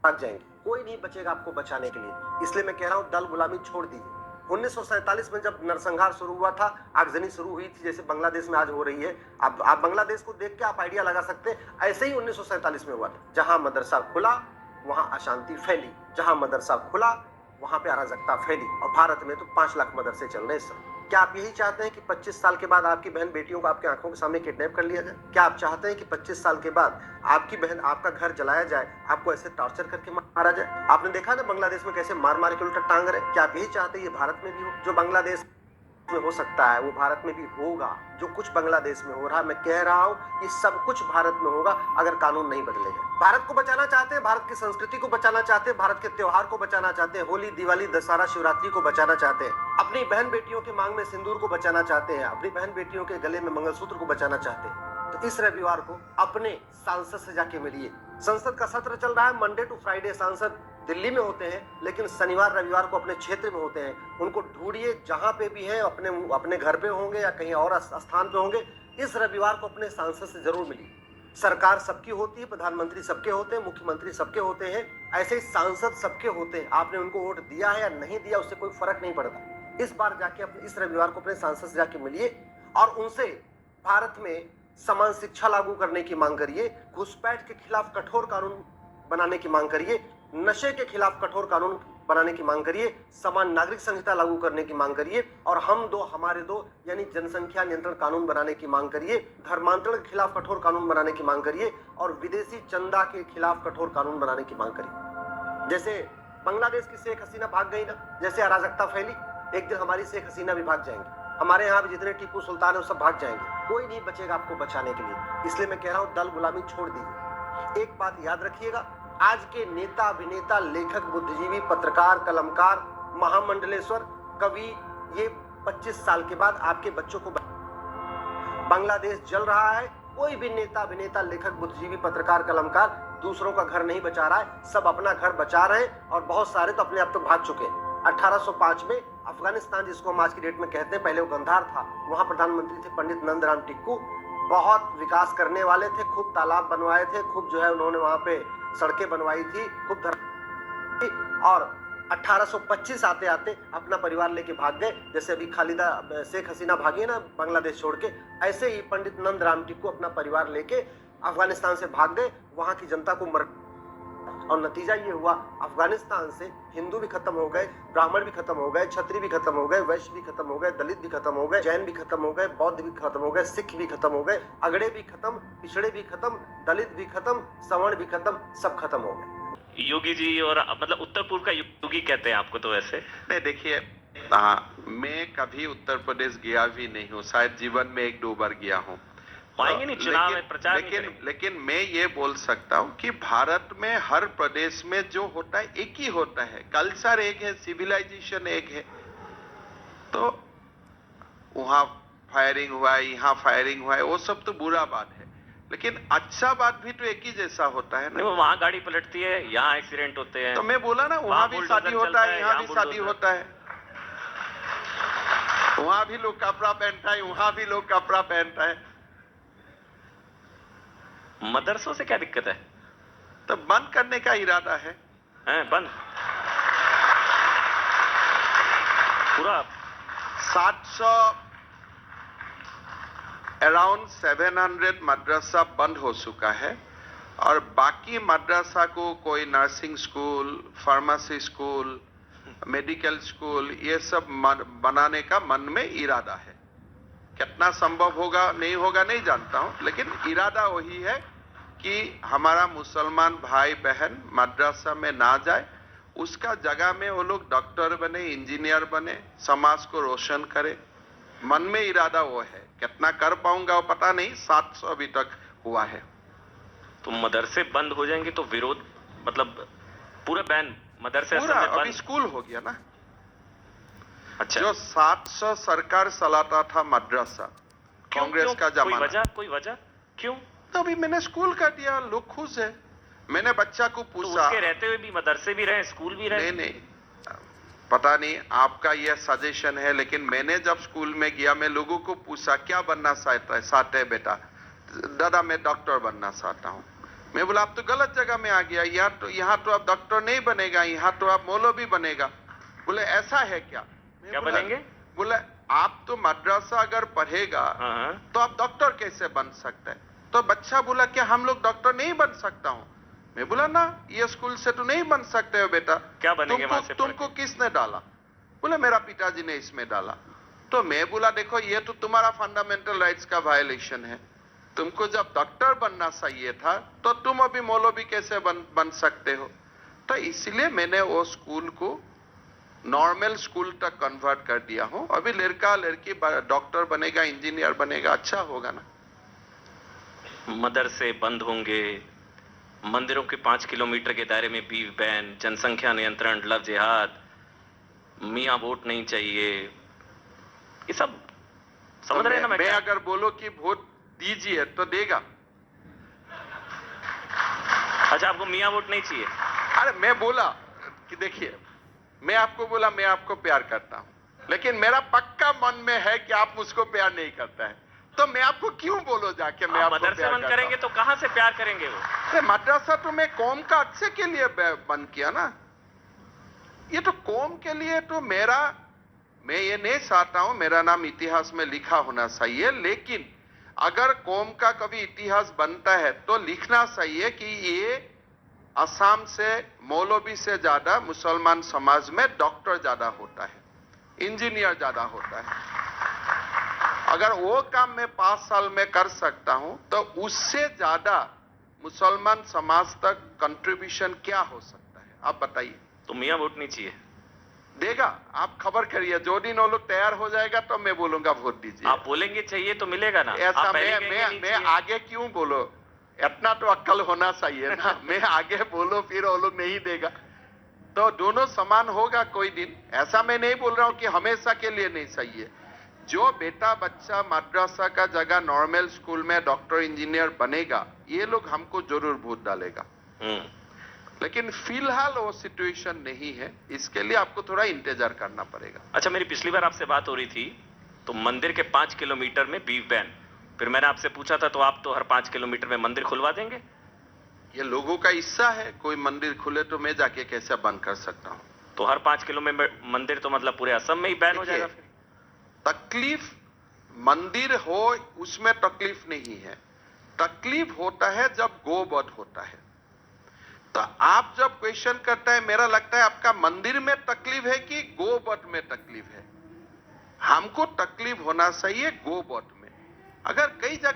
भाग जाएंगे, कोई नहीं बचेगा आपको बचाने के लिए। इसलिए मैं कह रहा हूं दल गुलामी छोड़ दीजिए। 1947 में जब नरसंहार शुरू हुआ था, आगजनी शुरू हुई थी, जैसे बांग्लादेश में आज हो रही है, आप बांग्लादेश को देख के आप आइडिया लगा सकते हैं, ऐसे ही 1947 में हुआ था। जहां मदरसा खुला वहां अशांति फैली, जहां मदरसा खुला वहां पे अराजकता फैली, और भारत में तो 5 लाख मदरसे चल रहे हैं। क्या आप यही चाहते हैं कि 25 साल के बाद आपकी बहन बेटियों को आपकी आंखों के सामने किडनैप कर लिया जाए? क्या आप चाहते हैं कि 25 साल के बाद आपकी बहन, आपका घर जलाया जाए, आपको ऐसे टॉर्चर करके मारा जाए? आपने देखा ना बांग्लादेश में कैसे मार मार के उल्टा टांग रहे? क्या आप यही चाहते हैं ये भारत में भी हो? जो बांग्लादेश में हो सकता है वो भारत में भी होगा। जो कुछ बांग्लादेश में हो रहा है, मैं कह रहा हूं ये सब कुछ भारत में होगा अगर कानून नहीं बदलेगा। भारत को बचाना चाहते हैं, भारत की संस्कृति को बचाना चाहते हैं, भारत के त्योहार को बचाना चाहते हैं, होली, दिवाली, दशहरा, शिवरात्रि को बचाना चाहते हैं, अपनी बहन बेटियों के मांग में सिंदूर को बचाना चाहते हैं, अपनी बहन बेटियों के गले में मंगलसूत्र को बचाना चाहते हैं, तो इस रविवार को अपने सांसद से जाके मिलिए। संसद का सत्र चल रहा है, मंडे टू फ्राइडे सांसद दिल्ली में होते हैं, लेकिन शनिवार रविवार को अपने क्षेत्र में होते हैं। उनको ढूंढिए, जहां पे भी है, अपने घर पे होंगे या कहीं और स्थान पे होंगे, इस रविवार को अपने सांसद से जरूर मिलिए। सरकार सबकी होती है, प्रधानमंत्री सबके होते हैं, मुख्यमंत्री सबके होते हैं, ऐसे ही सांसद सबके होते हैं। आपने उनको वोट दिया है या नहीं दिया उससे कोई फर्क नहीं पड़ता। इस बार जाके अपने इस रविवार को अपने सांसद से जाके मिलिए और उनसे भारत में समान शिक्षा लागू करने की मांग करिए, घुसपैठ के खिलाफ कठोर कानून बनाने की मांग करिए, नशे के खिलाफ कठोर कानून बनाने की मांग करिए, समान नागरिक संहिता लागू करने की मांग करिए, और हम दो हमारे दो यानी जनसंख्या नियंत्रण कानून बनाने की मांग करिए, धर्मांतरण के खिलाफ कठोर कानून बनाने की मांग करिए, और विदेशी चंदा के खिलाफ कठोर कानून बनाने की मांग करिए। जैसे बांग्लादेश की शेख हसीना भाग गई ना, जैसे अराजकता फैली, एक दिन हमारी शेख हसीना भी भाग जाएंगे, हमारे यहाँ भी जितने टीपू सुल्तान है वो सब भाग जाएंगे, कोई नहीं बचेगा आपको बचाने के लिए। इसलिए मैं कह रहा हूं दल गुलामी छोड़ दीजिए। एक बात याद रखिएगा, आज के नेता, अभिनेता, लेखक, बुद्धिजीवी, पत्रकार, कलमकार, महामंडलेश्वर, कवि, ये 25 साल के बाद आपके बच्चों को, बांग्लादेश जल रहा है, कोई भी नेता, अभिनेता, लेखक, बुद्धिजीवी, पत्रकार, कलमकार दूसरों का घर नहीं बचा रहा है, सब अपना घर बचा रहे हैं, और बहुत सारे तो अपने आप तो भाग चुके हैं। 1805 में अफगानिस्तान, जिसको हम आज की डेट में कहते हैं, पहले वो गंधार था, वहां प्रधानमंत्री थे पंडित नंदराम टिक्कू, बहुत विकास करने वाले थे, खूब तालाब बनवाए थे, खूब जो है उन्होंने वहां पे सड़कें बनवाई थी, खूब और 1825 आते आते अपना परिवार लेके भाग गए। जैसे अभी खालिदा शेख हसीना भागी ना बांग्लादेश छोड़ के, ऐसे ही पंडित नंदराम टिक्कू अपना परिवार लेके अफगानिस्तान से भाग गए, वहां की जनता को मर, और नतीजा ये हुआ अफगानिस्तान से हिंदू भी खत्म हो गए, ब्राह्मण भी खत्म हो गए, क्षत्रिय भी खत्म हो गए, वैश्य भी खत्म हो गए, दलित भी खत्म हो गए, जैन भी खत्म हो गए, बौद्ध भी खत्म हो गए, सिख भी खत्म हो गए, अगड़े भी खत्म, पिछड़े भी खत्म, दलित भी खत्म, सवर्ण भी खत्म, सब खत्म हो गए। योगी जी, और मतलब उत्तर पूर्व का योगी कहते हैं आपको, तो वैसे नहीं, देखिए, मैं कभी उत्तर प्रदेश गया भी नहीं हूँ, शायद जीवन में 1-2 बार गया हूँ। पाएंगे नहीं, चुनाव में प्रचार नहीं करेंगे। लेकिन मैं ये बोल सकता हूँ कि भारत में हर प्रदेश में जो होता है एक ही होता है, कल्चर एक है, सिविलाइजेशन एक है। तो वहां फायरिंग हुआ है, यहाँ फायरिंग हुआ है, वो सब तो बुरा बात है, लेकिन अच्छा बात भी तो एक ही जैसा होता है ना। वहां गाड़ी पलटती है, यहाँ एक्सीडेंट होते हैं। तो मैं बोला ना, वहां भी शादी होता है, यहाँ भी शादी होता है, वहां भी लोग कपड़ा पहनता है, वहां भी लोग कपड़ा पहनता है। मदरसों से क्या दिक्कत है? तो बंद करने का इरादा है। बंद पूरा 700 अराउंड 700 मदरसा बंद हो चुका है, और बाकी मदरसा को कोई nursing school, pharmacy school, medical school, ये सब बनाने का मन में इरादा है। कितना संभव होगा नहीं होगा नहीं जानता हूं, लेकिन इरादा वही है कि हमारा मुसलमान भाई बहन मदरसा में ना जाए, उसका जगह में वो लोग डॉक्टर बने, इंजीनियर बने, समाज को रोशन करे। मन में इरादा वो है, कितना कर पाऊंगा वो पता नहीं। 700 अभी तक हुआ है। तो मदरसे बंद हो जाएंगे तो विरोध, मतलब पूरा बैन मदरसे पूरा अभी स्कूल हो गया ना। अच्छा, जो 700 सरकार चलाता था मदरसा, कांग्रेस का जमाना, कोई वजह क्यों? तो अभी मैंने स्कूल कर दिया, लोग खुश है। मैंने बच्चा को पूछा, तो उसके रहते हुए भी मदरसे भी रहे, स्कूल भी रहे। नहीं, पता नहीं आपका यह सजेशन है, लेकिन मैंने जब स्कूल में गया, मैं लोगों को पूछा क्या बनना चाहता है बेटा? दादा मैं डॉक्टर बनना चाहता हूँ। मैं बोला आप तो गलत जगह में आ गया, यहाँ तो आप डॉक्टर नहीं बनेगा, यहाँ तो आप मौलवी बनेगा। बोले ऐसा है क्या? क्या बनेंगे? बोले आप तो मद्रासा अगर पढ़ेगा हाँ। तो आप डॉक्टर कैसे बन सकते हैं? तो बच्चा बोला क्या हम लोग डॉक्टर नहीं बन सकता हूं? मैं बोला ना, ये स्कूल से तो नहीं बन सकते हो बेटा। क्या बनेंगे वहां से? तुमको किसने डाला? बोले मेरा पिताजी ने इसमें डाला। तो मैं बोला देखो ये तो तुम्हारा फंडामेंटल राइट्स का वायलेशन है। तुमको जब डॉक्टर बनना चाहिए था तो तुम अभी मौलवी कैसे बन सकते हो? तो इसलिए मैंने वो स्कूल को नॉर्मल स्कूल तक कन्वर्ट कर दिया हूं। अभी लड़का लड़की डॉक्टर बनेगा, इंजीनियर बनेगा, अच्छा होगा ना। मदरसे बंद होंगे, मंदिरों के 5 किलोमीटर के दायरे में बीफ बैन, जनसंख्या नियंत्रण, लव जिहाद, मियां वोट नहीं चाहिए, ये सब समझ रहे हैं ना? मैं अगर बोलो कि वोट दीजिए तो देगा। अच्छा, आपको मियां वोट नहीं चाहिए? अरे मैं बोला कि देखिए, मैं आपको बोला मैं आपको प्यार करता हूं, लेकिन मेरा पक्का मन में है कि आप मुझको प्यार नहीं करता है, तो मैं आपको क्यों बोलो जाके मैं आपको मदरसे प्यार बंद करता करेंगे हूं? तो कहां से प्यार करेंगे वो? अरे मद्रासा तो मैं कौम का अच्छे के लिए बंद किया ना। ये तो कौम के लिए तो मैं ये नहीं चाहता हूं मेरा नाम इतिहास में लिखा होना चाहिए, लेकिन अगर कौम का कभी इतिहास बनता है तो लिखना चाहिए कि ये असम से मौलवी से ज्यादा मुसलमान समाज में डॉक्टर ज्यादा होता है, इंजीनियर ज्यादा होता है। अगर वो काम मैं 5 साल में कर सकता हूं तो उससे ज्यादा मुसलमान समाज तक कंट्रीब्यूशन क्या हो सकता है? आप बताइए। तो मियां वोट नहीं चाहिए? देगा, आप खबर करिए। जो दिन वो लोग तैयार हो जाएगा तो मैं बोलूंगा वोट दीजिए। आप बोलेंगे चाहिए तो मिलेगा ना? ऐसा आप पहले कहेंगे नहीं मैं चाहिए। आगे क्यों बोलो? इतना तो अक्ल होना चाहिए ना। मैं आगे बोलो फिर वो लोग नहीं देगा, तो दोनों समान होगा कोई दिन। ऐसा मैं नहीं बोल रहा हूं कि हमेशा के लिए नहीं चाहिए। जो बेटा बच्चा मद्रासा का जगह नॉर्मल स्कूल में डॉक्टर इंजीनियर बनेगा, ये लोग हमको जरूर वोट डालेगा। लेकिन फिलहाल वो सिचुएशन नहीं है, इसके लिए आपको थोड़ा इंतजार करना पड़ेगा। अच्छा, मेरी पिछली बार आपसे बात हो रही थी तो मंदिर के 5 किलोमीटर में बीफ बैन, फिर मैंने आपसे पूछा था तो आप तो हर 5 किलोमीटर में मंदिर खुलवा देंगे। ये लोगों का हिस्सा है, कोई मंदिर खुले तो मैं जाके कैसे बंद कर सकता हूं? तो हर 5 किलोमीटर मंदिर तो मतलब पूरे असम में ही बैन हो जाएगा फिर? तकलीफ मंदिर हो उसमें तकलीफ नहीं है, तकलीफ होता है जब गोवध होता है। तो आप जब क्वेश्चन करता है, मेरा लगता है आपका मंदिर में तकलीफ है कि गोवध में तकलीफ है? हमको तकलीफ होना चाहिए गोवध में। अगर कई जगह